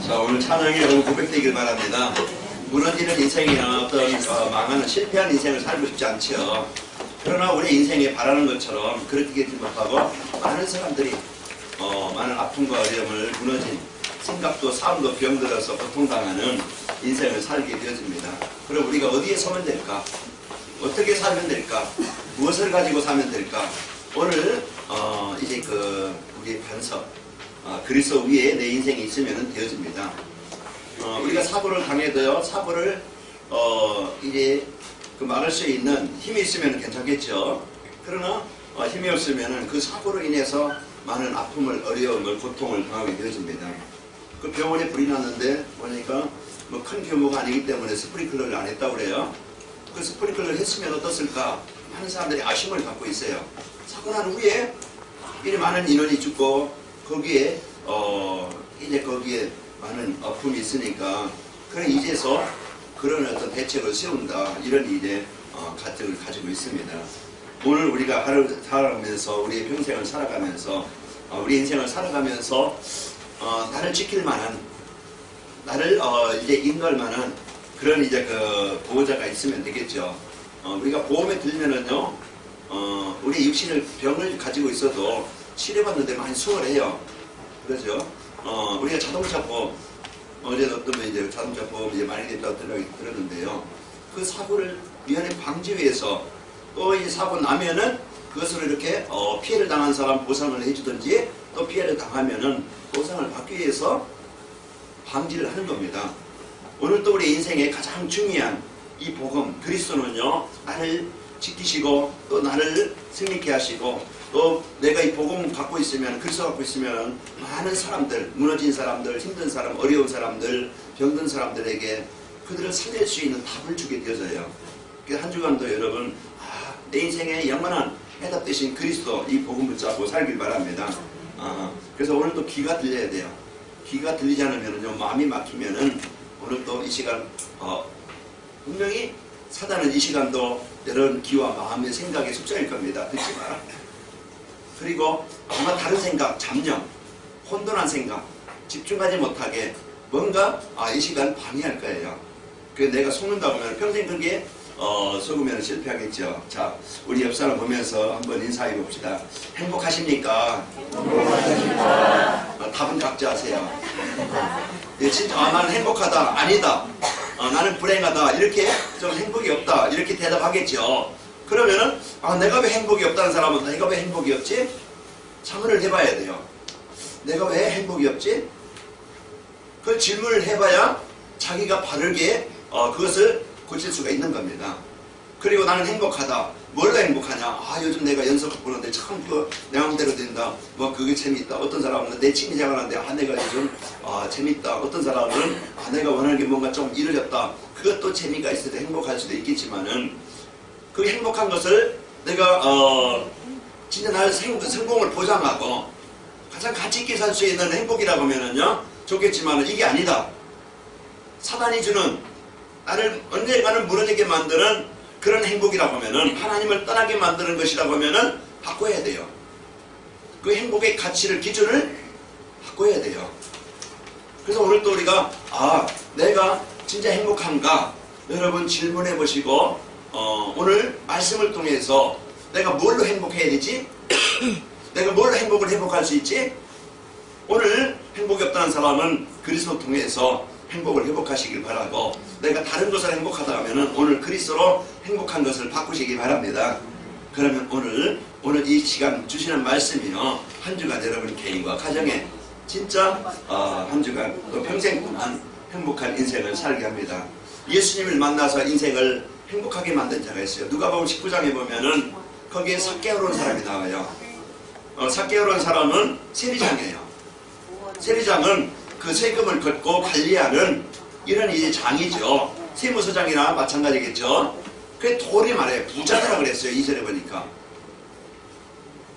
자, 오늘 찬양이 여러분 고백되길 바랍니다. 무너지는 인생이나 어떤 망하는 실패한 인생을 살고 싶지 않죠. 그러나 우리 인생에 바라는 것처럼 그렇게 되지 못하고 많은 사람들이 많은 아픔과 어려움을 무너진 생각도 삶도 병들어서 고통당하는 인생을 살게 되어집니다. 그럼 우리가 어디에 서면 될까? 어떻게 살면 될까? 무엇을 가지고 사면 될까? 오늘 이제 우리의 반석 그리스도 위에 내 인생이 있으면 되어집니다. 우리가 사고를 당해도요, 사고를 이제 막을 수 있는 힘이 있으면 괜찮겠죠. 그러나 힘이 없으면 그 사고로 인해서 많은 아픔을, 어려움을, 고통을 당하게 되어집니다. 그 병원에 불이 났는데 보니까 뭐 큰 규모가 아니기 때문에 스프링클러를 안 했다고 그래요. 그 스프링클러를 했으면 어떻을까? 많은 사람들이 아쉬움을 갖고 있어요. 사고 난 후에 이렇게 많은 인원이 죽고 거기에 이제 거기에 많은 아픔이 있으니까 그래 이제서 그런 어떤 대책을 세운다, 이런 이제 가정을 가지고 있습니다. 오늘 우리가 하루 살아가면서 우리의 평생을 살아가면서 우리 인생을 살아가면서 나를 지킬 만한, 나를 이제 인도할 만한 그런 이제 그 보호자가 있으면 되겠죠. 우리가 보험에 들면은요, 우리 육신을 병을 가지고 있어도 치료받는데 많이 수월해요. 그렇죠? 우리가 자동차 보험, 어제도 어떤 분 이제 자동차 보험 이제 많이 됐다고 들었는데요. 그 사고를 미연에 방지 위해서 또 이 사고 나면은 그것으로 이렇게 피해를 당한 사람 보상을 해주든지 또 피해를 당하면은 보상을 받기 위해서 방지를 하는 겁니다. 오늘 또 우리 인생의 가장 중요한 이 복음, 그리스도는요, 나를 지키시고 또 나를 승리케 하시고 또 내가 이 복음 갖고 있으면, 그리스도 갖고 있으면 많은 사람들, 무너진 사람들, 힘든 사람, 어려운 사람들, 병든 사람들에게 그들을 살릴 수 있는 답을 주게 되어져요. 한 주간도 여러분 내 인생의 영원한 해답 되신 그리스도 이 복음을 잡고 살길 바랍니다. 그래서 오늘 또 귀가 들려야 돼요. 귀가 들리지 않으면요, 마음이 막히면은 오늘 또 이 시간 분명히 사단은 이 시간도 여러분 귀와 마음의 생각에 속삭일 겁니다. 듣지 마라. 그리고 아마 다른 생각, 잡념, 혼돈한 생각, 집중하지 못하게 뭔가 이 시간 방해할 거예요. 그래서 내가 속는다고 하면 평생 그게 속으면 실패하겠죠. 자, 우리 옆 사람 보면서 한번 인사해 봅시다. 행복하십니까? 행복하십니까? 답은 각자 하세요. 진짜 나는 행복하다, 아니다, 나는 불행하다, 이렇게 좀 행복이 없다, 이렇게 대답하겠죠. 그러면은 내가 왜 행복이 없다는 사람은 내가 왜 행복이 없지? 자문을 해봐야 돼요. 내가 왜 행복이 없지? 그 질문을 해봐야 자기가 바르게 그것을 고칠 수가 있는 겁니다. 그리고 나는 행복하다. 뭘로 행복하냐? 요즘 내가 연속 보는데 참 내 마음대로 된다. 뭐 그게 재밌다. 어떤 사람은 내 취미생활 하는데 내가 요즘 재밌다. 어떤 사람은 내가 원하는 게 뭔가 좀 이루어졌다. 그것도 재미가 있어도 행복할 수도 있겠지만은 그 행복한 것을 내가 진짜 나의 성공을 보장하고 가장 가치 있게 살 수 있는 행복이라고 하면은요, 좋겠지만은 이게 아니다. 사단이 주는 나를 언젠가는 무너지게 만드는 그런 행복이라고 하면은, 하나님을 떠나게 만드는 것이라고 하면은 바꿔야 돼요. 그 행복의 가치를, 기준을 바꿔야 돼요. 그래서 오늘 또 우리가 내가 진짜 행복한가? 여러분 질문해 보시고 오늘 말씀을 통해서 내가 뭘로 행복해야 되지? 내가 뭘로 행복을 회복할 수 있지? 오늘 행복이 없다는 사람은 그리스도 통해서 행복을 회복하시길 바라고, 내가 다른 것을 행복하다 하면은 오늘 그리스도로 행복한 것을 바꾸시기 바랍니다. 그러면 오늘 이 시간 주시는 말씀이요, 한 주간 여러분 개인과 가정에 진짜 한 주간 또 평생 동안 행복한 인생을 살게 합니다. 예수님을 만나서 인생을 행복하게 만든 자가 있어요. 누가복음 19장에 보면은 거기에 삭개오라는 사람이 나와요. 삭개오라는 사람은 세리장이에요. 세리장은 그 세금을 걷고 관리하는 이런 이제 장이죠. 세무서장이나 마찬가지겠죠. 그게 돌이 말해요. 부자더라 그랬어요. 이전에 보니까.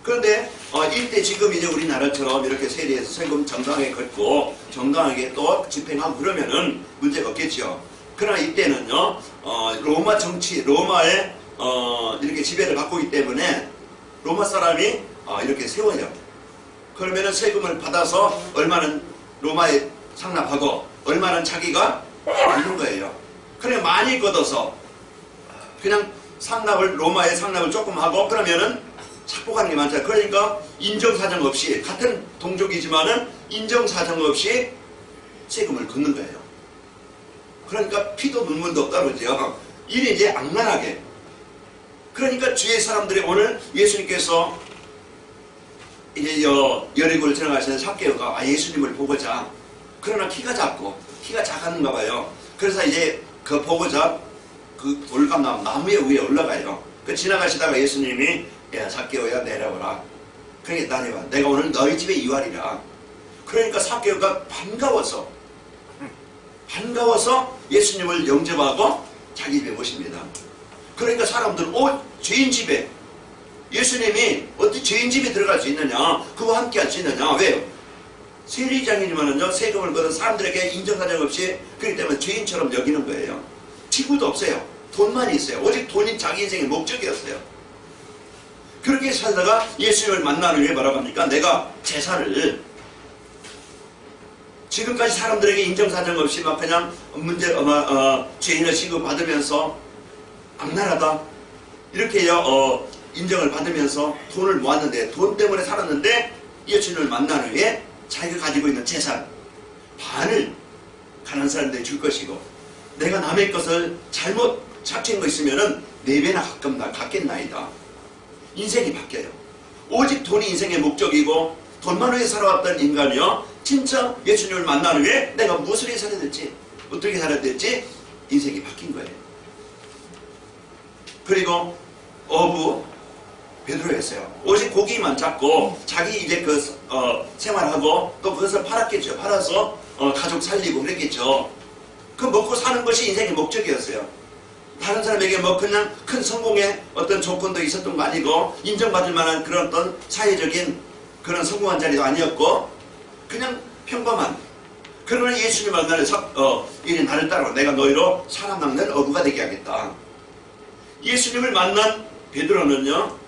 그런데 이때 지금 이제 우리나라처럼 이렇게 세리에서 세금 정당하게 걷고 정당하게 또 집행하고 그러면은 문제가 없겠죠. 그러나 이때는요, 로마 정치, 로마의 이렇게 지배를 받고 있기 때문에 로마 사람이 이렇게 세워요. 그러면은 세금을 받아서 얼마는 로마에 상납하고 얼마는 자기가 받는 거예요. 그래 많이 걷어서 그냥 상납을 로마에 상납을 조금 하고 그러면은 착복하는 게 많잖아요. 그러니까 인정사정 없이 같은 동족이지만은 인정사정 없이 세금을 걷는 거예요. 그러니까 피도 눈물도 떨어져요. 이래 이제 악랄하게. 그러니까 주위의 사람들이 오늘 예수님께서 이제 여리고를 지나가시는 삭개오가 예수님을 보고자 그러나 키가 작고 키가 작았는가 봐요. 그래서 이제 그 보고자 그 돌감나무 나무 위에 올라가요. 그 지나가시다가 예수님이 야 삭개오야 내려오라. 그러니까 내려와. 내가 오늘 너희 집에 이활이라. 그러니까 삭개오가 반가워서 예수님을 영접하고 자기 집에 모십니다. 그러니까 사람들은 죄인 집에 예수님이 어떻게 죄인 집에 들어갈 수 있느냐, 그와 함께 할 수 있느냐. 왜요? 세리장이지만은요 세금을 걷은 사람들에게 인정사정 없이 그렇기 때문에 죄인처럼 여기는 거예요. 지구도 없어요. 돈만 있어요. 오직 돈이 자기 인생의 목적이었어요. 그렇게 살다가 예수님을 만나는 후에 뭐라고 합니까? 내가 재산을 지금까지 사람들에게 인정사정 없이 막 그냥 죄인을 취급받으면서 악랄하다 이렇게요 인정을 받으면서 돈을 모았는데 돈 때문에 살았는데 예수님을 만난 후에 자기가 가지고 있는 재산 반을 가난한 사람들에게 줄 것이고 내가 남의 것을 잘못 착취한 거 있으면은 4배나 갚겠나이다. 인생이 바뀌어요. 오직 돈이 인생의 목적이고 돈만 위해 살아왔던 인간이요 진짜 예수님을 만난 후에 내가 무엇을 해서 살아야 될지 어떻게 살아야 될지 인생이 바뀐 거예요. 그리고 어부 베드로였어요. 오직 고기만 잡고 자기 이제 생활하고 또 그것을 팔았겠죠. 팔아서 가족 살리고 그랬겠죠. 그 먹고 사는 것이 인생의 목적이었어요. 다른 사람에게 뭐 그냥 큰 성공의 어떤 조건도 있었던 거 아니고 인정받을 만한 그런 어떤 사회적인 그런 성공한 자리도 아니었고 그냥 평범한. 그러나 예수님 만나는 이리 나를 따라 내가 너희로 사람 낚는 어부가 되게 하겠다. 예수님을 만난 베드로는요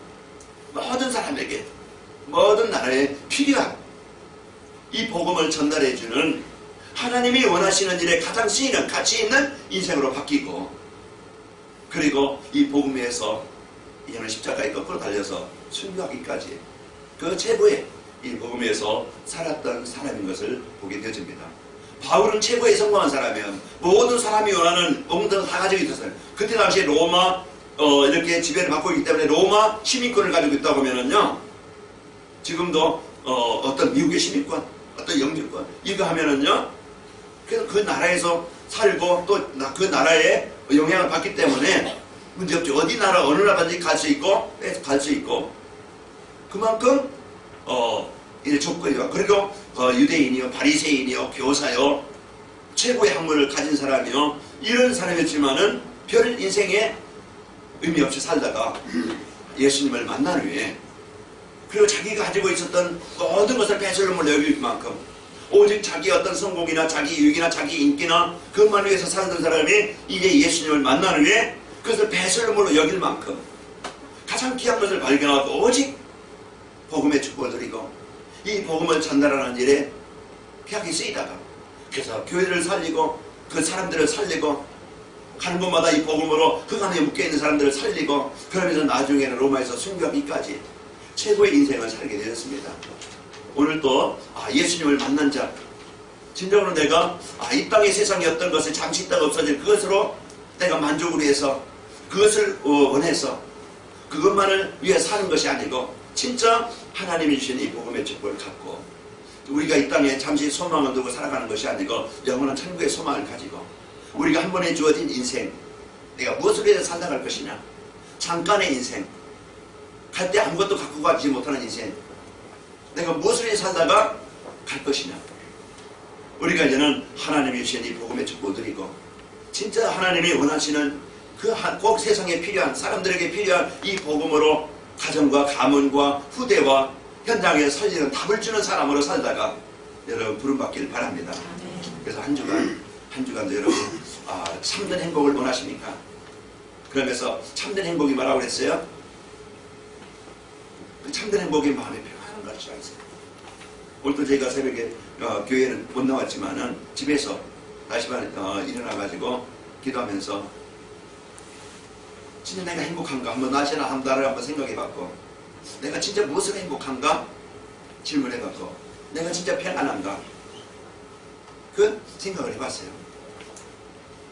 모든 사람에게 모든 나라에 필요한 이 복음을 전달해주는 하나님이 원하시는 일에 가장 쓰이는 가치 있는 인생으로 바뀌고 그리고 이 복음에서 이제는 십자가에 거꾸로 달려서 순교하기까지 그 최고의 이 복음에서 살았던 사람인 것을 보게 되어집니다. 바울은 최고의 성공한 사람이면 모든 사람이 원하는 모든 다 가지고 있었어요. 그때 당시에 로마 이렇게 지배를 받고 있기 때문에 로마 시민권을 가지고 있다고 하면은요 지금도 어떤 미국의 시민권 어떤 영주권 이거 하면은요 그래서 그 나라에서 살고 또 그 나라에 영향을 받기 때문에 문제없죠. 어느 나라든지 갈 수 있고 그만큼 이 조건이요. 그리고 유대인이요, 바리새인이요, 교사요, 최고의 학문을 가진 사람이요, 이런 사람이었지만은 별 인생에 의미 없이 살다가 예수님을 만난 후에 그리고 자기가 가지고 있었던 모든 것을 배설물로 여길 만큼 오직 자기 어떤 성공이나 자기 유익이나 자기 인기나 그것만 위해서 살던 사람이 이제 예수님을 만난 후에 그것을 배설물로 여길 만큼 가장 귀한 것을 발견하고 오직 복음의 축복을 드리고 이 복음을 전달하는 일에 귀하게 쓰이다가 그래서 교회를 살리고 그 사람들을 살리고 가는 곳마다 이 복음으로 흑암에 묶여있는 사람들을 살리고 그러면서 나중에는 로마에서 순교하기까지 최고의 인생을 살게 되었습니다. 오늘 또 예수님을 만난 자 진정으로 내가 이 땅의 세상에 어떤 것을 잠시 있다가 없어질 그것으로 내가 만족을 위해서 그것을 원해서 그것만을 위해 사는 것이 아니고 진짜 하나님이 주신 이 복음의 축복을 갖고 우리가 이 땅에 잠시 소망을 두고 살아가는 것이 아니고 영원한 천국의 소망을 가지고 우리가 한 번에 주어진 인생 내가 무엇을 위해서 살아갈 것이냐 잠깐의 인생 갈 때 아무것도 갖고 가지 못하는 인생 내가 무엇을 위해 살다가 갈 것이냐 우리가 이제는 하나님이 주신 이 복음의 축복을 드리고 진짜 하나님이 원하시는 그 꼭 세상에 필요한 사람들에게 필요한 이 복음으로 가정과 가문과 후대와 현장에 살리는 답을 주는 사람으로 살다가 여러분 부름받기를 바랍니다. 그래서 한 주간도 여러분 참된 행복을 원하십니까? 그러면서 참된 행복이 뭐라고 그랬어요? 그 참된 행복이 마음에 평안한 것이라 했어요. 오늘도 저희가 새벽에 교회는 못 나왔지만은 집에서 다시 일어나가지고 기도하면서 진짜 내가 행복한가 한번 낮이나 한 달을 한번 생각해봤고, 내가 진짜 무엇을 행복한가 질문해봤고, 내가 진짜 평안한가 그 생각을 해봤어요.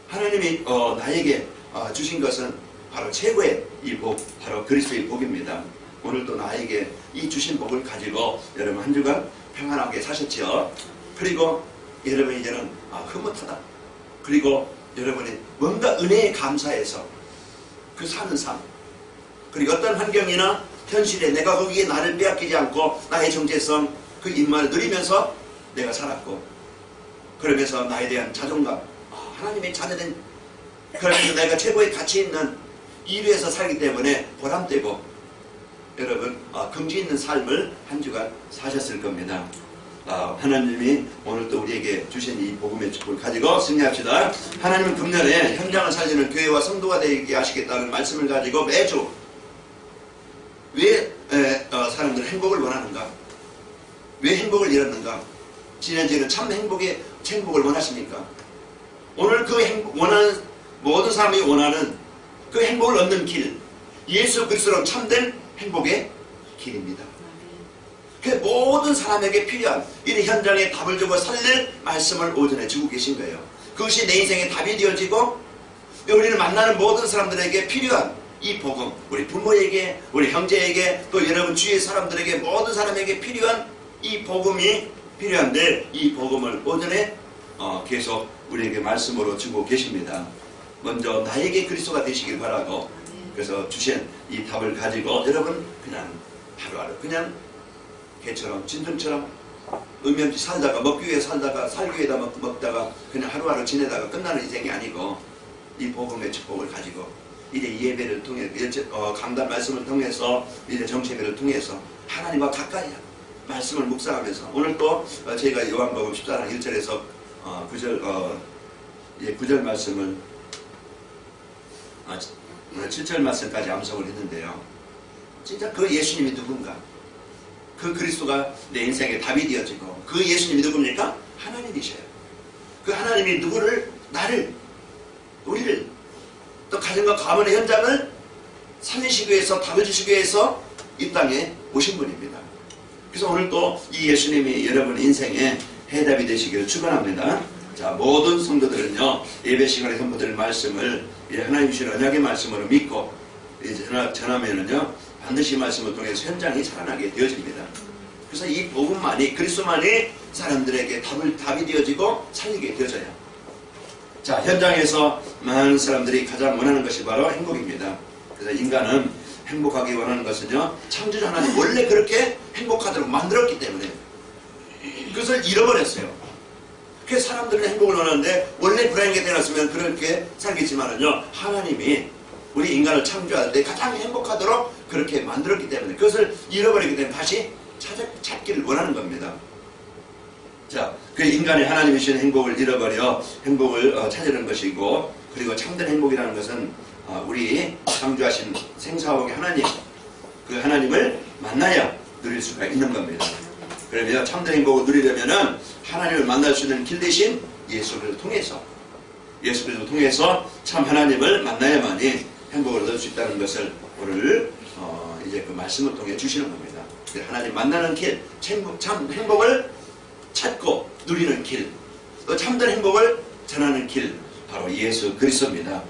하나님이 나에게 주신 것은 바로 최고의 이 복, 바로 그리스도의 복입니다. 오늘도 나에게 이 주신 복을 가지고 여러분 한 주간 평안하게 사셨지요. 그리고 여러분 이제는 흐뭇하다. 그리고 여러분이 뭔가 은혜에 감사해서 그 사는 삶, 그리고 어떤 환경이나 현실에 내가 거기에 나를 빼앗기지 않고 나의 정체성, 그 임만을 누리면서 내가 살았고, 그러면서 나에 대한 자존감, 하나님의 자녀된, 그러면서 내가 최고의 가치 있는 이루에서 살기 때문에 보람되고, 여러분 긍지 있는 삶을 한 주간 사셨을 겁니다. 하나님이 오늘 또 우리에게 주신 이 복음의 축복을 가지고 승리합시다. 하나님은 금년에 현장을 살리는 교회와 성도가 되게 하시겠다는 말씀을 가지고 매주 왜 사람들은 행복을 원하는가? 왜 행복을 잃었는가? 지난주에는 참 행복을 원하십니까? 오늘 그 원하는 모든 사람이 원하는 그 행복을 얻는 길, 예수 그리스도로 참된 행복의 길입니다. 그 모든 사람에게 필요한 이 현장에 답을 주고 살릴 말씀을 오전에 주고 계신 거예요. 그것이 내 인생의 답이 되어지고, 우리를 만나는 모든 사람들에게 필요한 이 복음, 우리 부모에게, 우리 형제에게, 또 여러분 주위의 사람들에게, 모든 사람에게 필요한 이 복음이 필요한데, 이 복음을 오전에 계속 우리에게 말씀으로 주고 계십니다. 먼저 나에게 그리스도가 되시길 바라고, 그래서 주신 이 답을 가지고 여러분 그냥 하루하루 그냥 개처럼 진중처럼 의미 없이 살다가, 먹기 위해 살다가, 살기 위해 먹다가 그냥 하루하루 지내다가 끝나는 인생이 아니고, 이 복음의 축복을 가지고 이제 예배를 통해 강단 말씀을 통해서, 이제 정체배를 통해서 하나님과 가까이 말씀을 묵상하면서, 오늘 또 저희가 요한복음 14장 1절에서 9절 말씀을 7절 말씀까지 암송을 했는데요. 진짜 그 예수님이 누군가, 그 그리스도가 내 인생의 답이 되어지고, 그 예수님이 누굽니까? 하나님이셔요. 그 하나님이 누구를, 나를, 우리를, 또 가정과 가문의 현장을 살리시기 위해서, 답을 주시기 위해서 이 땅에 오신 분입니다. 그래서 오늘 또 이 예수님이 여러분 인생의 해답이 되시기를 축원합니다. 자, 모든 성도들은요, 예배 시간에 선포드릴 말씀을 하나님 주신 언약의 말씀으로 믿고 이제 전하면은요, 반드시 말씀을 통해서 현장이 살아나게 되어집니다. 그래서 이 복음만이, 그리스도만이 사람들에게 답이 되어지고 살리게 되어져요. 자, 현장에서 많은 사람들이 가장 원하는 것이 바로 행복입니다. 그래서 인간은 행복하기 원하는 것은요, 창조주 하나님 원래 그렇게 행복하도록 만들었기 때문에 그것을 잃어버렸어요. 그래서 사람들은 행복을 원하는데, 원래 불행하게 태어났으면 그렇게 살겠지만은요, 하나님이 우리 인간을 창조할 때 가장 행복하도록 그렇게 만들었기 때문에, 그것을 잃어버리기 때문에 다시 찾기를 원하는 겁니다. 자, 그 인간의 하나님이 주신 행복을 잃어버려 행복을 찾으는 것이고, 그리고 참된 행복이라는 것은 우리 창조하신 생사옥의 하나님, 그 하나님을 만나야 누릴 수가 있는 겁니다. 그러면 참된 행복을 누리려면은 하나님을 만날 수 있는 길 대신 예수를 통해서 참 하나님을 만나야만이 행복을 얻을 수 있다는 것을 오늘 이제 그 말씀을 통해 주시는 겁니다. 하나님 만나는 길, 참 행복을 찾고 누리는 길, 또 참된 행복을 전하는 길, 바로 예수 그리스도입니다.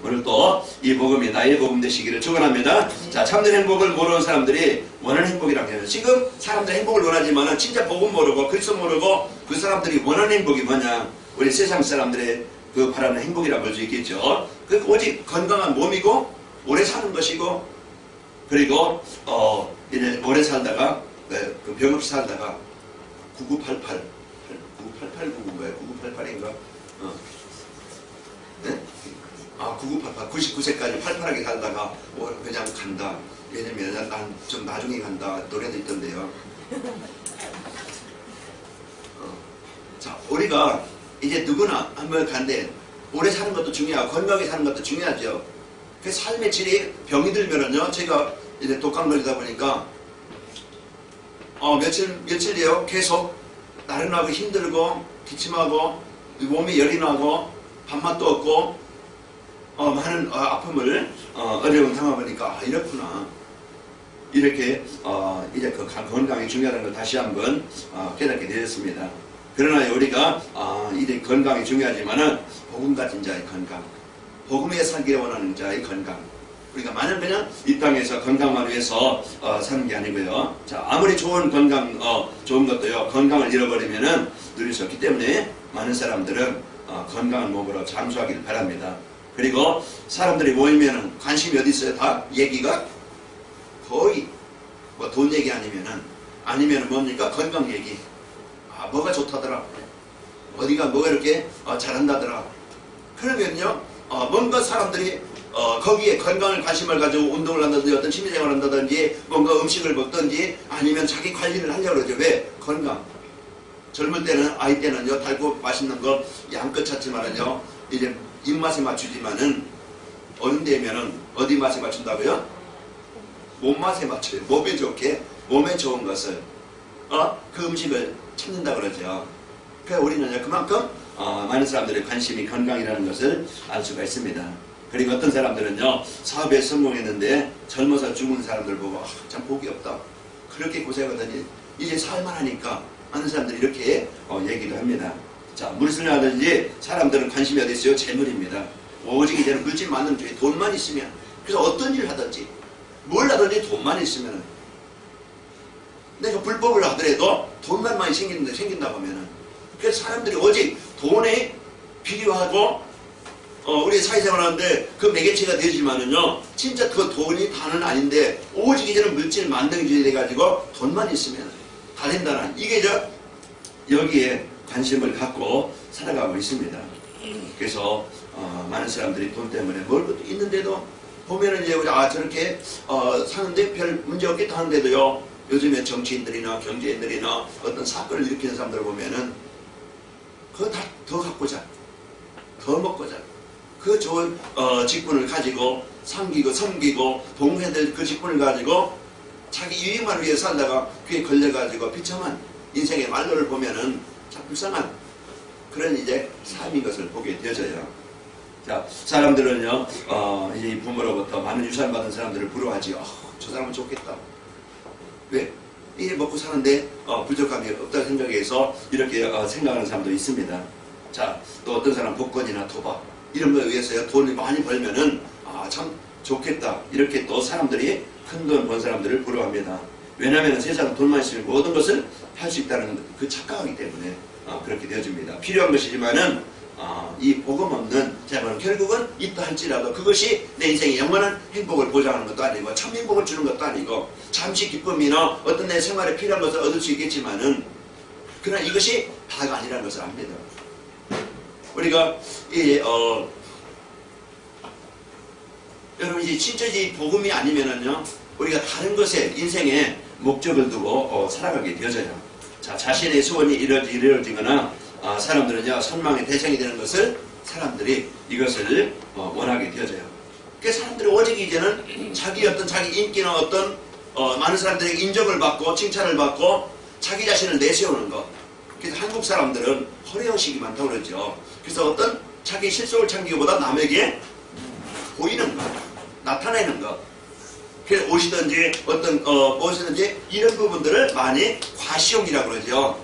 오늘 또 이 복음이 나의 복음 되시기를 축원합니다. 자, 참된 행복을 모르는 사람들이 원하는 행복이라고 해요. 지금 사람들이 행복을 원하지만 진짜 복음 모르고 그리스도 모르고 그 사람들이 원하는 행복이 뭐냐? 우리 세상 사람들의 그 바라는 행복이라고 볼 수 있겠죠. 그 오직 건강한 몸이고 오래 사는 것이고, 그리고 이제 오래 살다가 그 병 없이 살다가 9988 9988인가요? 9988인가? 네? 9988 99세까지 팔팔하게 살다가 그냥 간다. 왜냐면 난 좀 나중에 간다 노래도 있던데요. 자, 우리가 이제 누구나 한번 간데 오래 사는 것도 중요하고 건강하게 사는 것도 중요하죠. 그 삶의 질이 병이 들면은요, 제가 이제 독감 걸리다 보니까 며칠 뒤에요 계속 나른하고 힘들고 기침하고 몸에 열이 나고 밥맛도 없고 많은 아픔을 어려움 당해보니까 이렇구나. 이렇게 이제 그 건강이 중요하다는 걸 다시 한번 깨닫게 되었습니다. 그러나 우리가 이제 건강이 중요하지만은 복음 가진 자의 건강, 복음에 살기를 원하는 자의 건강. 우리가 만약 그냥 이 땅에서 건강만 위해서 사는 게 아니고요. 자, 아무리 좋은 건강 좋은 것도요, 건강을 잃어버리면은 누릴 수 없기 때문에 많은 사람들은 건강한 몸으로 장수하기를 바랍니다. 그리고 사람들이 모이면은 관심이 어디 있어요? 다 얘기가 거의 뭐 돈 얘기 아니면은 뭡니까? 건강 얘기. 뭐가 좋다더라. 어디가 뭐가 이렇게 잘한다더라. 그러면요, 뭔가 사람들이 거기에 건강을 관심을 가지고 운동을 한다든지 어떤 취미생활을 한다든지 뭔가 음식을 먹든지 아니면 자기 관리를 하려고 그러죠. 왜? 건강. 젊을 때는, 아이 때는요, 달고 맛있는 거 양껏 찾지만은요, 이제 입맛에 맞추지만은 어른 되면은 어디 맛에 맞춘다고요? 몸맛에 맞춰요. 몸에 좋게, 몸에 좋은 것을 그 음식을 찾는다 그러죠. 그러니까 우리는 그만큼 많은 사람들의 관심이 건강이라는 것을 알 수가 있습니다. 그리고 어떤 사람들은요, 사업에 성공했는데 젊어서 죽은 사람들 보고 참 복이 없다. 그렇게 고생하더니 이제 살만하니까 많은 사람들이 이렇게 얘기도 합니다. 자, 무엇을 하든지 사람들은 관심이 어디 있어요? 재물입니다. 오직 이제는 물질 만드는 쪽에 돈만 있으면, 그래서 어떤 일을 하든지 뭘 하든지 돈만 있으면, 내가 불법을 하더라도 돈만 많이 생긴다 보면은, 그래서 사람들이 오직 돈에 필요하고 우리 사회생활 하는데 그 매개체가 되지만은요, 진짜 그 돈이 다는 아닌데 오직 이제는 물질 만능주의 돼가지고 돈만 있으면 다 된다는, 이게 여기에 관심을 갖고 살아가고 있습니다. 그래서 많은 사람들이 돈 때문에 뭘 것도 있는데도 보면은 이제 우리 저렇게 사는데 별 문제 없겠다 하는데도요, 요즘에 정치인들이나 경제인들이나 어떤 사건을 일으키는 사람들 보면은 그거 다 더 갖고자, 더 먹고자, 그 좋은 직분을 가지고 섬기고 봉사들 그 직분을 가지고 자기 유익만 위해 살다가 그에 걸려가지고 비참한 인생의 말로를 보면은 참 불쌍한 그런 이제 삶인 것을 보게 되어져요. 자, 사람들은요, 이제 부모로부터 많은 유산 받은 사람들을 부러워하지. 저 사람은 좋겠다. 왜? 일 먹고 사는데 부족함이 없다는 생각에서 이렇게 생각하는 사람도 있습니다. 자, 또 어떤 사람 복권이나 도박 이런 거에 의해서요, 돈을 많이 벌면은 참 좋겠다. 이렇게 또 사람들이 큰 돈 번 사람들을 부러워합니다. 왜냐하면 세상 돈만 있으면 모든 것을 할 수 있다는 그 착각이기 때문에 그렇게 되어집니다. 필요한 것이지만은 이 복음 없는 자는 결국은 있다 할지라도 그것이 내 인생의 영원한 행복을 보장하는 것도 아니고 참 행복을 주는 것도 아니고 잠시 기쁨이나 어떤 내 생활에 필요한 것을 얻을 수 있겠지만은 그러나 이것이 다가 아니라는 것을 압니다. 우리가 여러분 이제 진짜 이 복음이 아니면은요, 우리가 다른 것에 인생에 목적을 두고 살아가게 되어져요. 자, 자신의 소원이 이루어지거나 사람들은요, 선망의 대상이 되는 것을 사람들이 이것을 원하게 되어져요. 그래서 사람들이 오직 이제는 자기 인기나 어떤 많은 사람들에게 인정을 받고 칭찬을 받고 자기 자신을 내세우는 것. 그래서 한국 사람들은 허례의식이 많다고 그러죠. 그래서 어떤 자기 실속을 챙기기보다 남에게 보이는 것, 나타내는 것. 그래서 옷이든지 어떤 무엇이든지 이런 부분들을 많이 과시욕이라고 그러죠.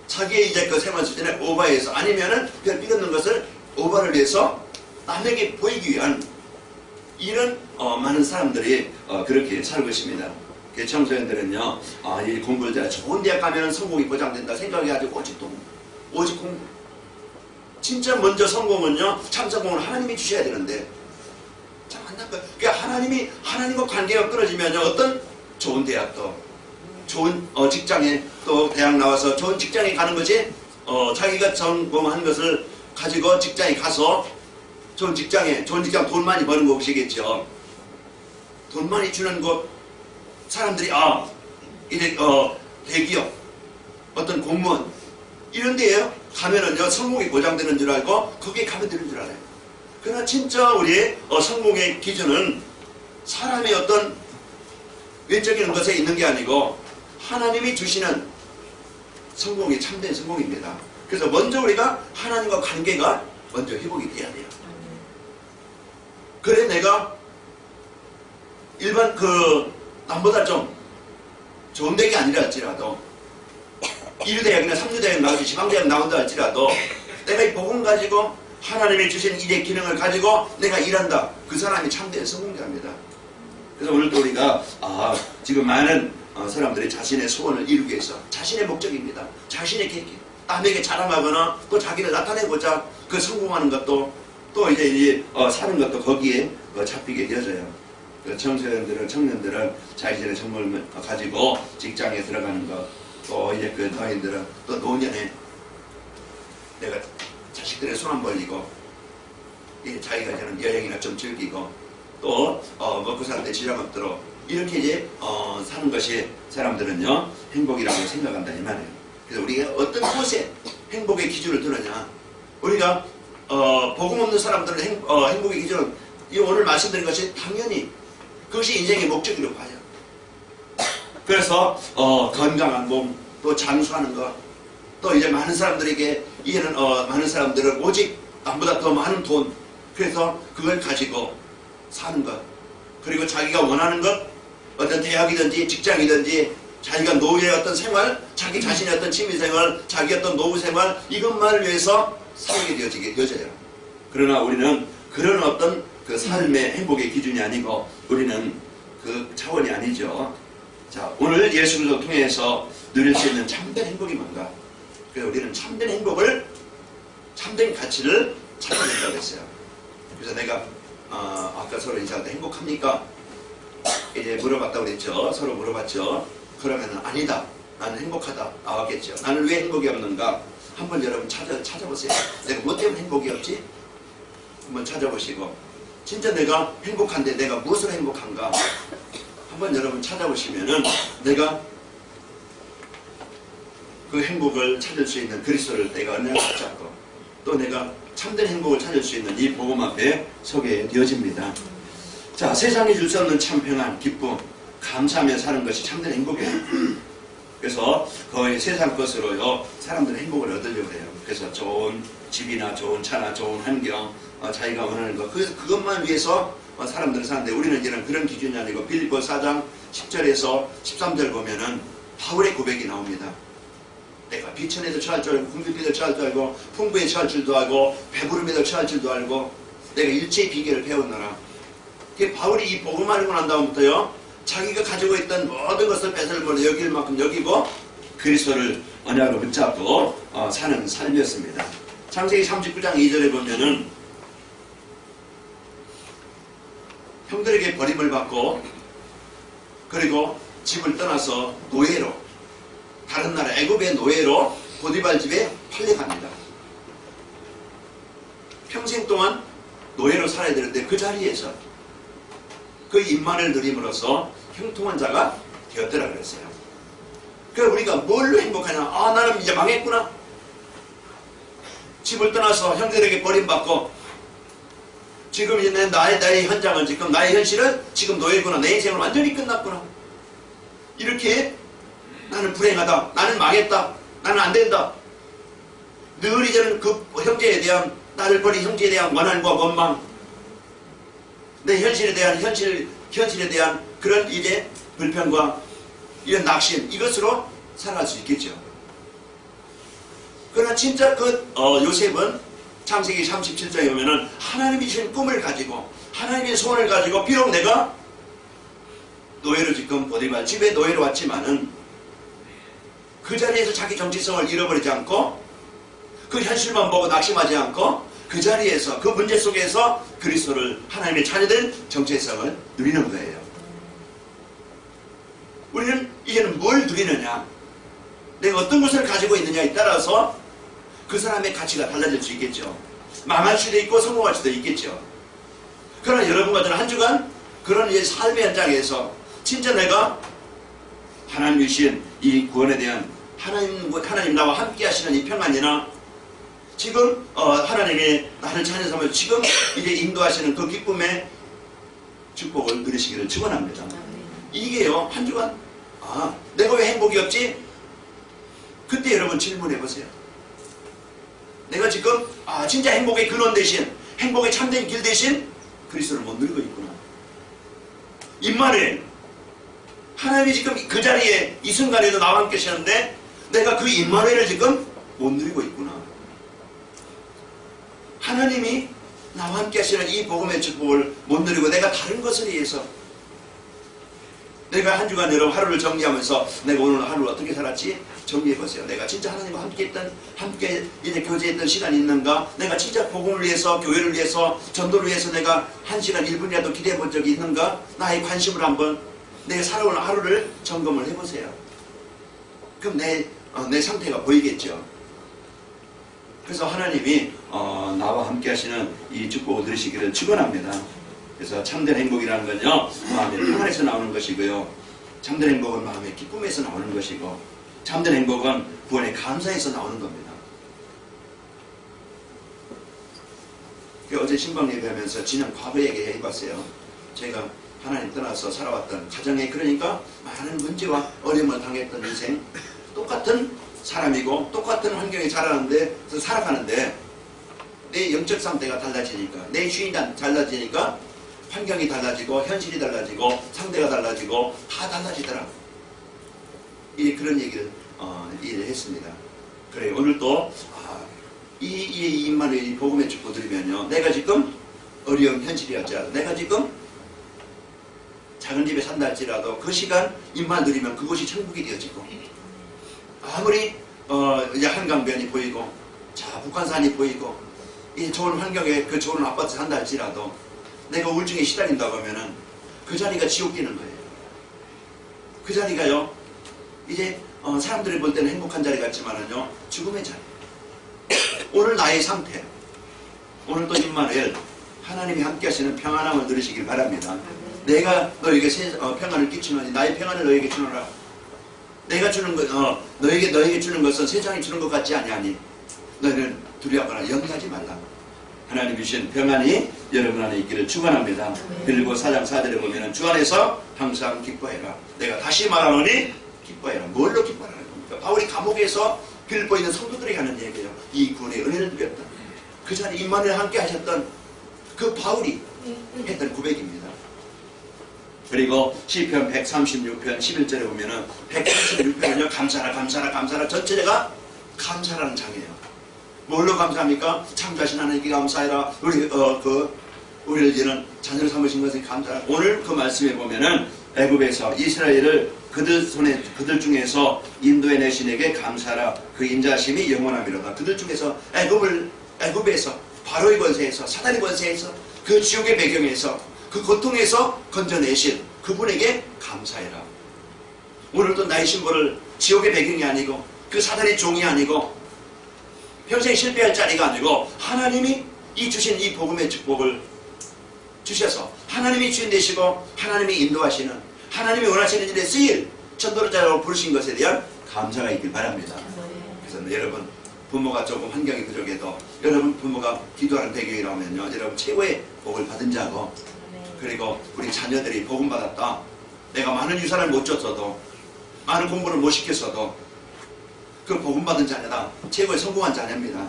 자기의 이제 그 생활 수준에 오버해서 아니면은 별 삐끗는 것을 오버를 위해서 남에게 보이기 위한 이런 많은 사람들이 그렇게 살고 있습니다. 그 청소년들은요, 이 공부를 잘 좋은 대학 가면 성공이 보장된다 생각해가지고 오직 공부. 진짜 먼저 성공은요, 참 성공은 하나님이 주셔야 되는데 참 안타까워. 그러니까 하나님과 관계가 끊어지면요, 어떤 좋은 대학도 좋은 직장에 또 대학 나와서 좋은 직장에 가는 것이 자기가 전공한 것을 가지고 직장에 가서 좋은 직장 돈 많이 버는 곳이겠죠. 돈 많이 주는 곳 사람들이 이제 대기업 어떤 공무원 이런 데에 가면은요, 성공이 보장되는 줄 알고 거기에 가면 되는 줄 알아요. 그러나 진짜 우리의 성공의 기준은 사람의 어떤 외적인 것에 있는 게 아니고 하나님이 주시는 성공이 참된 성공입니다. 그래서 먼저 우리가 하나님과 관계가 먼저 회복이 돼야 돼요. 그래 내가 일반 남보다 좀 좋은 대학이 아니라 할지라도 1대학이나 3대학 나오지 지방대학 나온다 할지라도 내가 이 복음 가지고 하나님이 주신 일의 기능을 가지고 내가 일한다. 그 사람이 참된 성공자입니다. 그래서 오늘도 우리가 지금 많은 사람들이 자신의 소원을 이루기 위해서 자신의 목적입니다. 자신의 계획, 남에게 자랑하거나 또 자기를 나타내고자 그 성공하는 것도 또 이제 사는 것도 거기에 잡히게 되어져요. 청년들은 자신의 정보를 가지고 직장에 들어가는 것, 또 이제 노인들은 또 노년에 내가 자식들의 손 안 벌리고 자기가 저는 여행이나 좀 즐기고 또 먹고 사는데 지장 없도록 이렇게 이제 사는 것이 사람들은요 행복이라고 생각한다 이 말이에요. 그래서 우리가 어떤 곳에 행복의 기준을 두느냐, 우리가 복음 없는 사람들은 행복의 기준은 오늘 말씀드린 것이 당연히 그것이 인생의 목적이라고 봐요. 그래서 건강한 몸, 또 장수하는 것, 또 이제 많은 사람들에게 이해는 많은 사람들은 오직 남보다 더 많은 돈, 그래서 그걸 가지고 사는 것, 그리고 자기가 원하는 것, 어떤 대학이든지 직장이든지 자기가 노후의 어떤 생활, 자기 자신의 어떤 취미생활, 자기 어떤 노후생활, 이것만을 위해서 살게 되어져요. 그러나 우리는 그런 어떤 그 삶의 행복의 기준이 아니고 우리는 그 차원이 아니죠. 자, 오늘 예수를 통해서 누릴 수 있는 참된 행복이 뭔가? 그래서 우리는 참된 행복을, 참된 가치를 찾아야 된다고 했어요. 그래서 내가 아까 서로 인사할 때 행복합니까? 이제 물어봤다고 그랬죠. 서로 물어봤죠. 그러면 아니다. 나는 행복하다. 나왔겠죠. 나는 왜 행복이 없는가? 한번 여러분 찾아보세요. 내가 뭐 때문에 행복이 없지? 한번 찾아보시고 진짜 내가 행복한데 내가 무엇으로 행복한가? 한번 여러분 찾아보시면은 내가 그 행복을 찾을 수 있는 그리스도를 내가 언약을 붙잡고 또 내가 참된 행복을 찾을 수 있는 이 복음 앞에 서게 되어집니다. 자, 세상이 줄 수 없는 참 평안, 기쁨, 감사하며 사는 것이 참된 행복이에요. 그래서 거의 세상 것으로요 사람들은 행복을 얻으려고 해요. 그래서 좋은 집이나 좋은 차나 좋은 환경, 자기가 원하는 것, 그것만 위해서 사람들은 사는데 우리는 이제는 그런 기준이 아니고 빌립보 4장 10절에서 13절 보면은 바울의 고백이 나옵니다. 내가 비천에도 처할 줄 알고 궁핍에도 처할 줄 알고 풍부에 처할 줄도 알고 배부름에도 처할 줄도 알고 내가 일체의 비결을 배웠노라. 바울이 이 복음을 알고 난 다음부터요 자기가 가지고 있던 모든 것을 뺏을 여길 만큼 여기고 그리스도를 언약으로 붙잡고 사는 삶이었습니다. 창세기 39장 2절에 보면은 형들에게 버림을 받고 그리고 집을 떠나서 노예로 다른 나라 애굽의 노예로 보디발 집에 팔려갑니다. 평생 동안 노예로 살아야 되는데 그 자리에서 그 임만을 누림으로써 형통한 자가 되었더라 그랬어요. 그래서 우리가 뭘로 행복하냐? 나는 이제 망했구나. 집을 떠나서 형들에게 버림받고 지금 이제 나의 현장은 지금 나의 현실은 지금 노예구나. 내 인생은 완전히 끝났구나. 이렇게 나는 불행하다. 나는 망했다. 나는 안 된다. 늘 이제는 그 형제에 대한 나를 버린 형제에 대한 원한과 원망, 내 현실에 대한 그런 이제 불평과 이런 낙심, 이것으로 살아갈 수 있겠죠. 그러나 진짜 요셉은 창세기 37장에 보면은 하나님이 주신 꿈을 가지고 하나님의 소원을 가지고 비록 내가 노예로 지금 보디발 집에 노예로 왔지만은 그 자리에서 자기 정체성을 잃어버리지 않고 그 현실만 보고 낙심하지 않고 그 자리에서 그 문제 속에서 그리스도를 하나님의 자녀된 정체성을 누리는 거예요. 우리는 이제는 뭘 누리느냐, 내가 어떤 것을 가지고 있느냐에 따라서 그 사람의 가치가 달라질 수 있겠죠. 망할 수도 있고 성공할 수도 있겠죠. 그러나 여러분과 저는 한 주간 그런 이제 삶의 현장에서 진짜 내가 하나님이 주신 이 구원에 대한 하나님 나와 함께 하시는 이 평안이나 지금 하나님이 나를 자녀 삼아 지금 이제 인도하시는 그 기쁨의 축복을 누리시기를 축원합니다. 이게요 한 주간 내가 왜 행복이 없지? 그때 여러분 질문해 보세요. 내가 지금 진짜 행복의 근원 대신, 행복의 참된 길 대신 그리스도를 못 누리고 있구나. 임마누엘, 하나님이 지금 그 자리에 이 순간에도 나와 함께 계시는데 내가 그 임마누엘을 지금 못 누리고 있구나. 하나님이 나와 함께 하시는 이 복음의 축복을 못 누리고 내가 다른 것을 위해서, 내가 한 주간 여러분 하루를 정리하면서 내가 오늘 하루 어떻게 살았지? 정리해보세요. 내가 진짜 하나님과 함께 이제 교제했던 시간이 있는가? 내가 진짜 복음을 위해서, 교회를 위해서, 전도를 위해서 내가 1시간 1분이라도 기대해 본 적이 있는가? 나의 관심을 한번 내가 살아온 하루를 점검을 해보세요. 그럼 내 상태가 보이겠죠. 그래서 하나님이 나와 함께 하시는 이 축복을 누리시기를 축원합니다. 그래서 참된 행복이라는 건요, 마음의 평안에서 나오는 것이고요, 참된 행복은 마음의 기쁨에서 나오는 것이고, 참된 행복은 구원의 감사에서 나오는 겁니다. 어제 신방 예배하면서 지난 과거 얘기해봤어요. 제가 하나님 떠나서 살아왔던 가정에, 그러니까 많은 문제와 어려움을 당했던 인생, 똑같은 사람이고 똑같은 환경에 자라는데 살아가는데 내 영적 상태가 달라지니까, 내 주인이 달라지니까 환경이 달라지고 현실이 달라지고 상대가 달라지고 다 달라지더라. 그런 얘기를 했습니다. 그래, 오늘 또 이 임마누엘 복음의 축복 드리면요, 내가 지금 어려운 현실이 할지라도, 내가 지금 작은 집에 산다 할지라도 그 시간 입만 누리면 그곳이 천국이 되어지고, 아무리 이제 한강변이 보이고 북한산이 보이고 이 좋은 환경에 그 좋은 아파트 산다 할지라도 내가 우울증에 시달린다고 하면은 그 자리가 지옥 되는 거예요. 그 자리가요, 이제 사람들이 볼 때는 행복한 자리 같지만은요, 죽음의 자리. 오늘 나의 상태, 오늘 또 임마누엘, 하나님이 함께 하시는 평안함을 누리시길 바랍니다. 내가 너에게 평안을 끼치노니 나의 평안을 너에게 주노라. 내가 주는 것, 너에게 주는 것은 세상이 주는 것 같지 아니하니 너희는 두려워하거나 염려하지 말라. 하나님 주신 평안이 여러분 안에 있기를 축원합니다. 빌립보 4장 4절에 보면은 주 안에서 항상 기뻐해라. 내가 다시 말하노니 기뻐해라. 뭘로 기뻐하라는 겁니까? 바울이 감옥에서 빌립보에 있는 성도들에게 하는 얘기예요. 이 구원의 은혜를 누렸던, 그 자리에 임마누엘 함께 하셨던 그 바울이 했던 고백입니다. 그리고 시편 136편 11절에 보면은 136편은요, 감사라 전체가 감사라는 장이에요. 뭘로 감사합니까? 참자신 하나님께 감사해라. 우리를 이제는 자녀를 삼으신 것에 감사하라. 오늘 그 말씀에 보면은 애굽에서 이스라엘을 그들 중에서 인도해 내신 에게 감사하라. 그 인자심이 영원함이로다. 그들 중에서 애굽에서 바로의 권세에서, 사단의 권세에서, 그 지옥의 배경에서, 그 고통에서 건져내신 그분에게 감사해라. 오늘도 나의 신분을 지옥의 배경이 아니고 그 사단의 종이 아니고 평생 실패할 자리가 아니고 하나님이 주신 이 복음의 축복을 주셔서 하나님이 주인 되시고 하나님이 인도하시는, 하나님이 원하시는 일에 쓰일 전도자로 부르신 것에 대한 감사가 있길 바랍니다. 그래서 여러분, 부모가 조금 환경이 부족해도 여러분 부모가 기도하는 배경이라면요, 여러분 최고의 복을 받은 자고, 그리고 우리 자녀들이 복음 받았다, 내가 많은 유산을 못 줬어도, 많은 공부를 못 시켰어도 그 복음 받은 자녀다, 최고의 성공한 자녀입니다.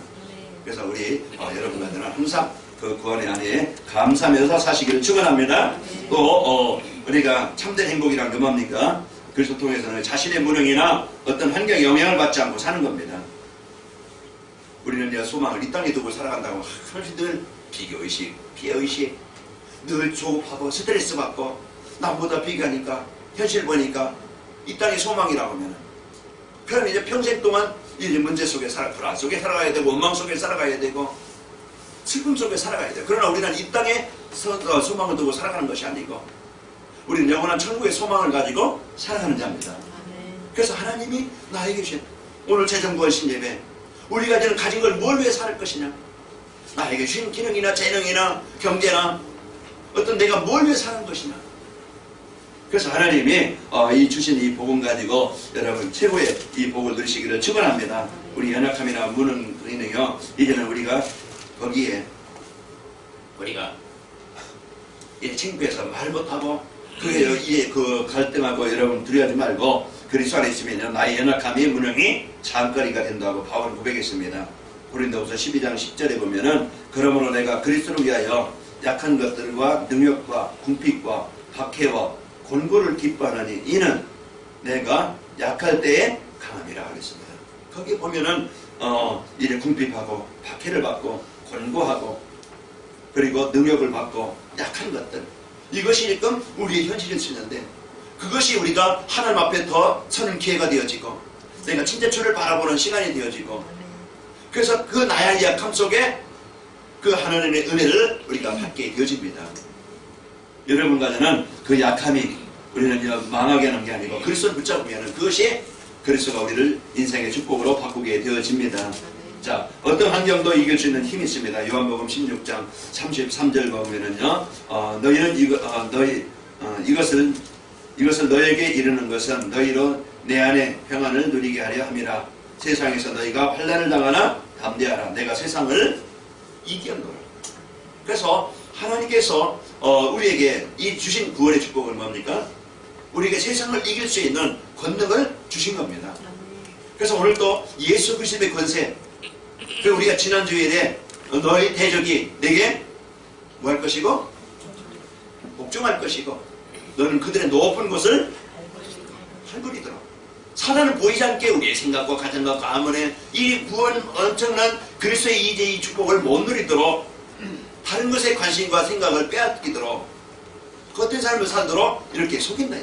그래서 우리 여러분들은 항상 그 구원의 안에 감사하면서 사시기를 축원합니다. 또 우리가 참된 행복이란 게 뭡니까? 그리스도 통해서는 자신의 무능이나 어떤 환경에 영향을 받지 않고 사는 겁니다. 우리는 이제 소망을 이 땅에 두고 살아간다고 늘 비교의식, 피해의식, 늘 조급하고 스트레스 받고 남보다 비교하니까, 현실 보니까 이 땅이 소망이라고 하면은, 그럼 이제 평생 동안 이 문제 속에 불안 속에 살아가야 되고, 원망 속에 살아가야 되고, 슬픔 속에 살아가야 돼요. 그러나 우리는 이 땅에 소망을 두고 살아가는 것이 아니고, 우리는 영원한 천국의 소망을 가지고 살아가는 자입니다. 그래서 하나님이 나에게 주신 오늘 재정구원 신예배, 우리가 가진 걸 뭘 위해 살 것이냐, 나에게 주신 기능이나 재능이나 경제나 어떤 내가 뭘 위해 사는 것이냐. 그래서 하나님이 주신 이 복음 가지고 여러분 최고의 이 복을 누리시기를 축원합니다. 우리 연약함이나 무능이요, 이제는 우리가 거기에 우리가 창피해서 말 못하고 그 갈등하고 여러분 두려워하지 말고, 그리스도 안에 있으면 나의 연약함이 무능히 자랑거리가 된다고 바울은 고백했습니다. 고린도후서 12장 10절에 보면은 그러므로 내가 그리스도를 위하여 약한 것들과 능력과 궁핍과 박해와 곤고를 기뻐하느니 이는 내가 약할 때에 강함이라 하겠습니다. 거기 보면은 이제 궁핍하고 박해를 받고 곤고하고 그리고 능력을 받고 약한 것들, 이것이 지금 우리의 현실일 수 있는데 그것이 우리가 하나님 앞에 더 서는 기회가 되어지고 내가 진짜 주를 바라보는 시간이 되어지고 그래서 그 나의 약함 속에 그 하나님의 은혜를 우리가 받게 되어집니다. 여러분과 저는 그 약함이 우리는 망하게 하는 게 아니고 그리스도를 붙잡으면 그것이 그리스도가 우리를 인생의 축복으로 바꾸게 되어집니다. 자, 어떤 환경도 이길 수 있는 힘이 있습니다. 요한복음 16장 33절 보면은요, 너희는 이것을 너에게 이르는 것은 너희로 내 안에 평안을 누리게 하려 함이라. 세상에서 너희가 환난을 당하나 담대하라. 내가 세상을 이겼노라. 그래서 하나님께서 우리에게 이 주신 구원의 축복은 뭡니까? 우리에게 세상을 이길 수 있는 권능을 주신 겁니다. 그래서 오늘도 예수 그리스도의 권세, 그리고 우리가 지난 주일에 너희 대적이 내게 뭐 할 것이고 복종할 것이고 너는 그들의 높은 곳을 할구리더라. 사단은 보이지 않게 우리의 생각과 가정과 가문의 이 구원 엄청난 그리스도의 이제의 축복을 못 누리도록 다른 것에 관심과 생각을 빼앗기도록 겉된 삶을 살도록 이렇게 속인다.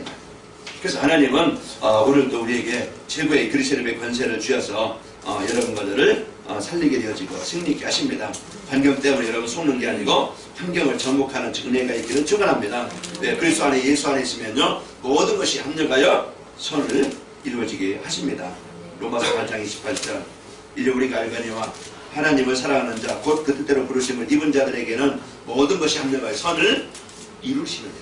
그래서 하나님은 오늘도 우리에게 최고의 그리스도의 권세를 주셔서 여러분과 저를 살리게 되어지고 승리케 하십니다. 환경 때문에 여러분 속는 게 아니고 환경을 정복하는 은혜가 있기를 축원합니다. 네, 그리스도 안에 예수 안에 있으면요 모든 것이 합력하여 선을 이루어지게 하십니다. 로마서 8장 28절 이제 우리가 알거니와 하나님을 사랑하는 자 곧 그 뜻대로 부르심을 입은 자들에게는 모든 것이 합력하여 선을 이루시느니라.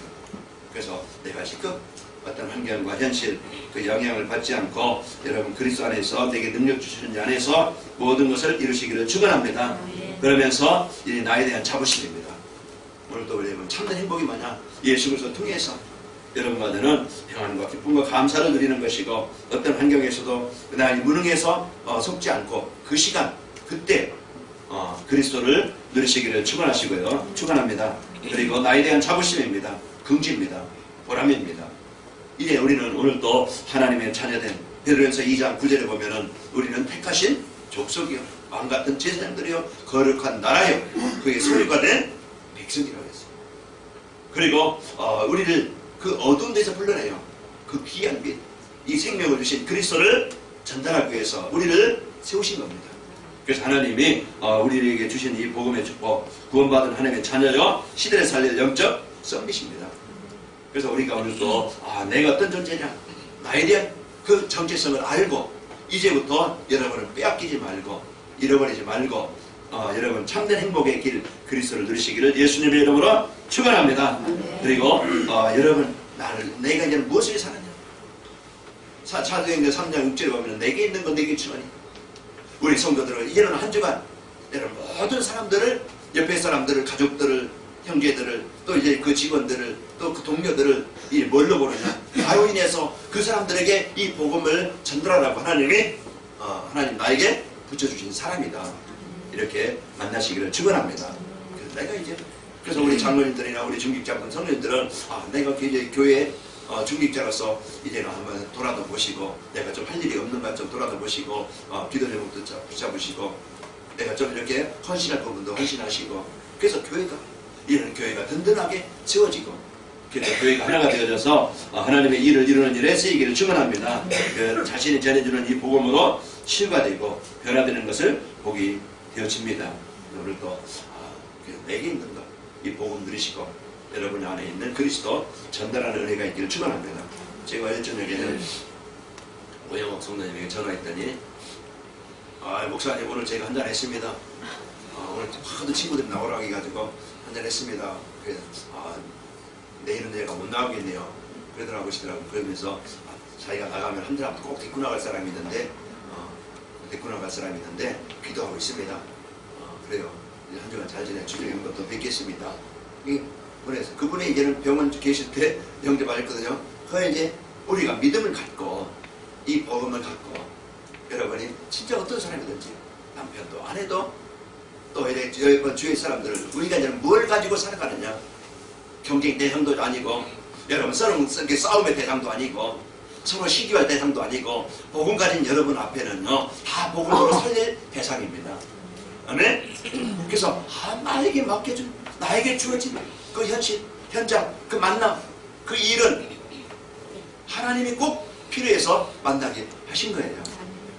그래서 내가 지금 어떤 환경과 현실 그 영향을 받지 않고 여러분 그리스도 안에서 내게 능력 주시는 자 안에서 모든 것을 이루시기를 축원합니다. 그러면서 이 나에 대한 자부심입니다. 오늘도 여러분 참된 행복이 뭐냐? 예수 그리스도 통해서 여러분과 저는 평안과 기쁨과 감사를 누리는 것이고 어떤 환경에서도 나의 무능해서 속지 않고 그 시간 그때 그리스도를 누리시기를 축원하시고요. 축원합니다. 그리고 나에 대한 자부심입니다. 긍지입니다. 보람입니다. 이제 우리는 오늘도 하나님의 자녀된 베드로전서 2장 9절에 보면은 우리는 택하신 족속이요 왕같은 제사장들이요 거룩한 나라요 그의 소유가 된 백성이라고 했어요. 그리고 우리를 그 어두운 데서 불러내요. 그 귀한 빛, 이 생명을 주신 그리스도를 전달하기 위해서 우리를 세우신 겁니다. 그래서 하나님이 우리에게 주신 이 복음의 축복, 구원받은 하나님의 자녀요 시대를 살릴 영적 썸밋입니다. 그래서 우리가 오늘도 내가 어떤 존재냐 나에 대한 그 정체성을 알고 이제부터 여러분은 빼앗기지 말고 잃어버리지 말고 여러분 참된 행복의 길 그리스도를 누리시기를 예수님의 이름으로 축원합니다. 그리고 여러분 내가 이제 무엇을 사느냐 사도행전 3장 6절에 보면 내게 있는 건 내게 주하니 우리 성도들은 이제는 한 주간 여러분 모든 사람들을 옆에 사람들을 가족들을 형제들을 또 이제 그 직원들을 또 그 동료들을 이 뭘로 보느냐 나로 인해서 그 사람들에게 이 복음을 전달하라고 하나님이 하나님 나에게 붙여주신 사람이다 이렇게 만나시기를 축원합니다. 그래서 우리 장로님들이나 우리 중직자분 성도님들은 내가 이제 교회 중직자로서 이제는 한번 돌아도 보시고 내가 좀 할 일이 없는가 좀 돌아도 보시고 기도 제목도 붙잡으시고 내가 좀 이렇게 헌신할 부분도 헌신하시고 그래서 이런 교회가 든든하게 세워지고 그래서 교회가 하나가 되어져서 하나님의 일을 이루는 일에 쓰이기를 축원합니다. 자신이 전해주는 이 복음으로 실과되고 변화되는 것을 보게 되어집니다. 오늘도 내게 있는 것 이 복음 누리시고 여러분 안에 있는 그리스도 전달하는 은혜가 있기를 축원합니다. 제가 어제 저녁에는 오영옥 성도님에게 전화했더니 목사님 오늘 제가 한잔 했습니다. 오늘 하도 친구들이 나오라고 해가지고 한잔 했습니다. 그래서 내일은 내가 못 나가겠네요. 그러더라고 하시더라고요. 그러면서 자기가 나가면 한잔 꼭 데리고 나갈 사람이 있는데 기도하고 있습니다. 그래요. 한 주간 잘 지내 주님 것도 뵙겠습니다. 그분이 이제는 병원 계실 때 영접하셨거든요. 그 이제 우리가 믿음을 갖고 이 복음을 갖고 여러분이 진짜 어떤 사람이든지 남편도 아내도 또 이제 주위 사람들 우리가 이제 뭘 가지고 살아가느냐 경쟁 대상도 아니고 여러분 싸움의 대상도 아니고 서로 시기할 대상도 아니고 복음 가진 여러분 앞에는요 다 복음으로 살릴 대상입니다. 아멘? 그래서 나에게 맡겨준 나에게 주어진 그 현장 그 만남 그 일은 하나님이 꼭 필요해서 만나게 하신 거예요.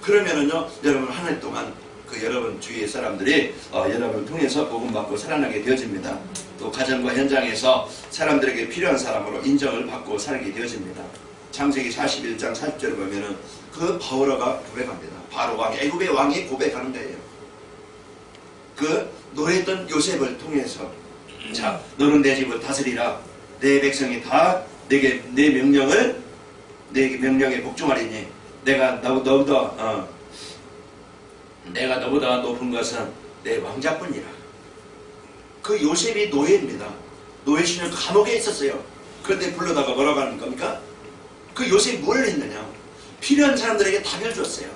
그러면은요 여러분 한 해 동안 그 여러분 주위의 사람들이 여러분을 통해서 복음 받고 살아나게 되어집니다. 또 가정과 현장에서 사람들에게 필요한 사람으로 인정을 받고 살게 되어집니다. 창세기 41장 40절을 보면은 그 바오라가 고백합니다. 바로 왕이 애굽의 왕이 고백하는 거예요. 그 노래했던 요셉을 통해서 자 너는 내 집을 다스리라 내 백성이 다 내게 내 명령에 복종하리니 내가 너보다 높은 것은 내 왕자뿐이라. 그 요셉이 노예입니다. 노예 시절 감옥에 있었어요. 그런데 불러다가 뭐라고 하는 겁니까? 그 요셉이 뭘 했느냐? 필요한 사람들에게 답을 줬어요.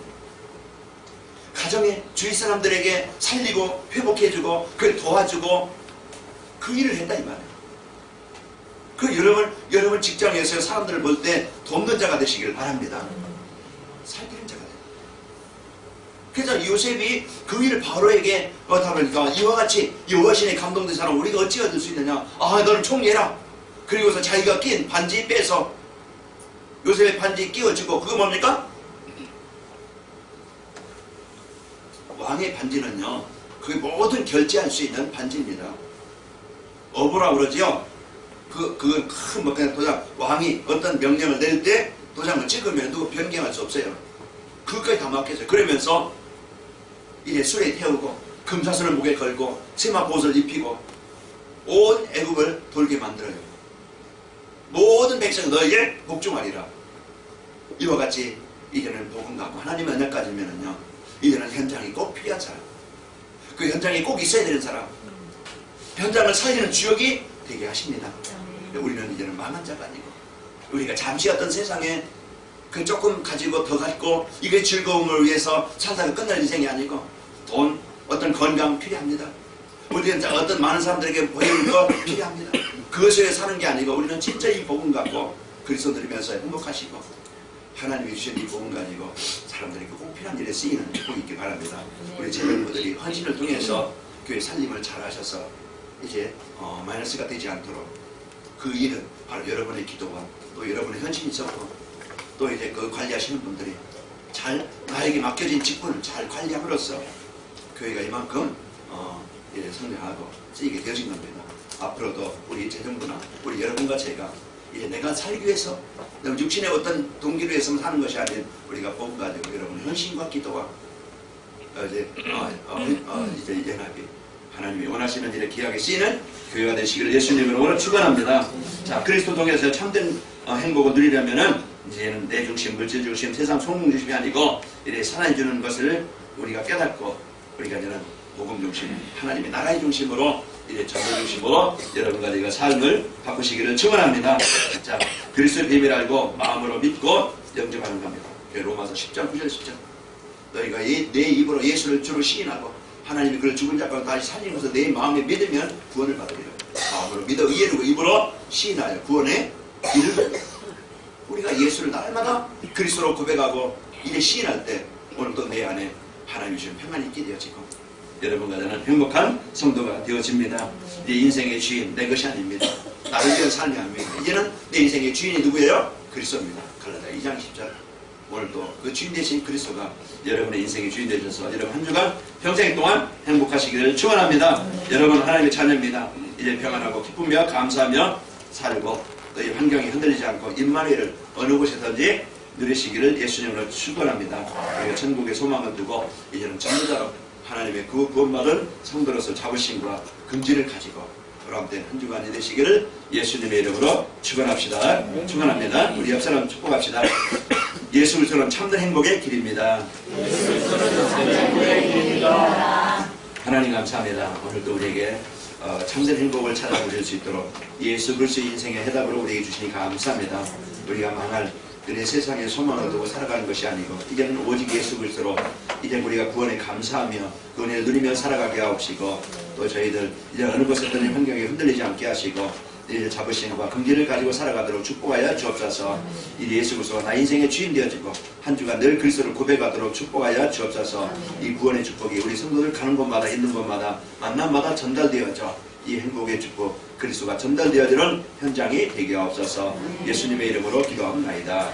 가정에 주위 사람들에게 살리고 회복해주고 그걸 도와주고 그 일을 했다 이 말이에요. 그 여러분 직장에서 사람들을 볼 때 돕는 자가 되시길 바랍니다. 살리는 자가 돼요. 그래서 요셉이 그 일을 바로에게 하니까 이와 같이 여호와신에 감동된 사람 우리가 어찌 얻을 수 있느냐? 너는 총리해라. 그리고서 자기가 낀 반지 빼서 요셉의 반지 끼워주고 그거 뭡니까? 왕의 반지는요 그 모든 결제할 수 있는 반지입니다. 어부라 그러지요. 그건 큰 그냥 도장 왕이 어떤 명령을 낼 때 도장을 찍으면 누구 변경할 수 없어요. 그것까지 다 맡겨져요. 그러면서 이제 수레에 태우고 금사슬을 목에 걸고 세마포옷을 입히고 온 애굽을 돌게 만들어요. 모든 백성이 너에게 복종하리라. 이와 같이 이제는 복음 갖고 하나님의 언약 가지면은요 이제는 현장이 꼭 필요한 사람, 그 현장에 꼭 있어야 되는 사람, 현장을 살리는 주역이 되게 하십니다. 우리는 이제는 망한 자가 아니고 우리가 잠시 어떤 세상에 그 조금 가지고 더 갖고 이게 즐거움을 위해서 살다가 끝날 인생이 아니고 돈, 어떤 건강 필요합니다. 우리는 어떤 많은 사람들에게 보이는 거 필요합니다. 그것에 사는 게 아니고 우리는 진짜 이 복음 갖고 그리스도 들으면서 행복하시고 하나님이 주신 이 복음 가지고 사람들에게 꼭 필요한 일에 쓰이는 복이 있기 바랍니다. 우리 재정부들이 헌신을 통해서 교회 살림을 잘 하셔서 이제 마이너스가 되지 않도록 그 일은 바로 여러분의 기도와 또 여러분의 헌신이 있었고 또 이제 그 관리하시는 분들이 잘 나에게 맡겨진 직분을 잘 관리함으로써 교회가 이만큼 이제 성장하고 쓰이게 되어진 겁니다. 앞으로도 우리 재정부나 우리 여러분과 제가 이제 내가 살기 위해서 육신의 어떤 동기로 해서 사는 것이 아닌 우리가 복음 가지고 여러분의 헌신과 기도와 이제 연합이 하나님이 원하시는 일에 귀하게 쓰이는 교회가 되시기를 예수님으로 오늘 축원합니다. 자, 그리스도 통해서 참된 행복을 누리려면은 이제는 내 중심, 물질 중심, 세상 소문 중심이 아니고 이래 살아내 주는 것을 우리가 깨닫고 우리가 이제는 복음 중심, 하나님의 나라의 중심으로 이제 전도 중심으로 여러분과 저희가 삶을 바꾸시기를 축원합니다. 자, 그리스도의 비밀을 알고 마음으로 믿고 영접하는 겁니다. 로마서 10장 9절 10절 너희가 내 입으로 예수를 주로 시인하고 하나님이 그를 죽은 자 가운데 다시 살린 것을 내 마음에 믿으면 구원을 받으리라. 마음으로 믿어 의를 입으로 시인하여 구원에 이르리라. 우리가 예수를 날마다 그리스도로 고백하고 이제 시인할 때 오늘도 내 안에 하나님이 주신 평안이 있게 되어지고 여러분과 저는 행복한 성도가 되어집니다. 내 인생의 주인 내 것이 아닙니다. 나를 위한 삶이 아닙니다. 이제는 내 인생의 주인이 누구예요? 그리스도입니다. 갈라디아 2장 10절 오늘도 그 주인 되신 그리스도가 여러분의 인생의 주인 되셔서 여러분 한 주간 평생 동안 행복하시기를 축원합니다. 여러분 하나님의 자녀입니다. 이제 평안하고 기쁘며 감사하며 살고 너희 환경이 흔들리지 않고 임마누엘을 어느 곳에든지 누리시기를 예수님으로 축원합니다. 우리가 천국의 소망을 두고 이제는 전부자로 하나님의 그 구원받은 성도로서 자부심과 긍지를 가지고 돌아온 한 주간이 되시기를 예수님의 이름으로 축원합시다. 축원합니다. 우리 옆 사람 축복합시다. 예수 그리스도는 참된 행복의 길입니다. 하나님 감사합니다. 오늘도 우리에게 참된 행복을 찾아보실 수 있도록 예수 그리스도의 인생의 해답으로 우리에게 주시니 감사합니다. 우리가 망할 그래 세상에 소망을 두고 살아가는 것이 아니고 이제는 오직 예수 그리스도로 이제 우리가 구원에 감사하며 그 은혜를 누리며 살아가게 하옵시고 또 저희들 이제 어느 곳에든 환경에 흔들리지 않게 하시고 이제 자부심과 긍지를 가지고 살아가도록 축복하여 주옵소서. 이 예수 그리스도가 나 인생의 주인 되어지고 한 주간 늘 그리스도를 고백하도록 축복하여 주옵소서. 이 구원의 축복이 우리 성도들 가는 곳마다 있는 곳마다 만남마다 전달되어져 이 행복의 축복 그리스도가 전달되어지는 현장이 되게 하옵소서. 예수님의 이름으로 기도합니다.